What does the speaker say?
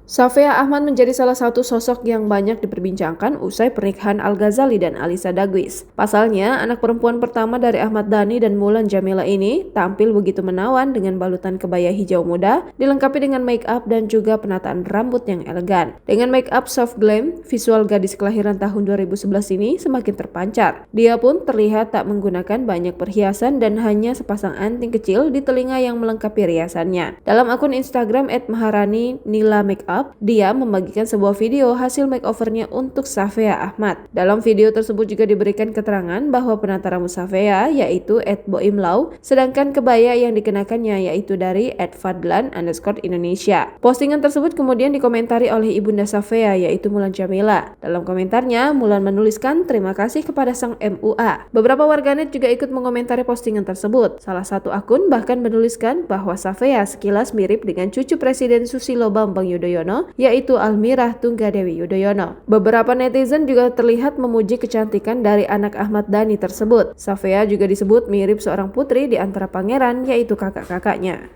Safea Ahmad menjadi salah satu sosok yang banyak diperbincangkan usai pernikahan Al-Ghazali dan Alisa Dagwis. Pasalnya, anak perempuan pertama dari Ahmad Dhani dan Mulan Jamila ini tampil begitu menawan dengan balutan kebaya hijau muda, dilengkapi dengan make up dan juga penataan rambut yang elegan. Dengan make up soft glam, visual gadis kelahiran tahun 2011 ini semakin terpancar. Dia pun terlihat tak menggunakan banyak perhiasan dan hanya sepasang anting kecil di telinga yang melengkapi riasannya. Dalam akun Instagram @maharani_nila_makeup, dia membagikan sebuah video hasil makeovernya untuk Safea Ahmad. Dalam video tersebut juga diberikan keterangan bahwa penata rambut Safea yaitu @boimlau, sedangkan kebaya yang dikenakannya yaitu dari @fadlan_Indonesia. Postingan tersebut kemudian dikomentari oleh ibunda Safea yaitu Mulan Jamila. Dalam komentarnya, Mulan menuliskan terima kasih kepada sang MUA. Beberapa warganet juga ikut mengomentari postingan tersebut. Salah satu akun bahkan menuliskan bahwa Safea sekilas mirip dengan cucu Presiden Susilo Bambang Yudhoyono, yaitu Almirah Tunggadewi Yudhoyono. Beberapa netizen juga terlihat memuji kecantikan dari anak Ahmad Dhani tersebut. Safea juga disebut mirip seorang putri di antara pangeran, yaitu kakak-kakaknya.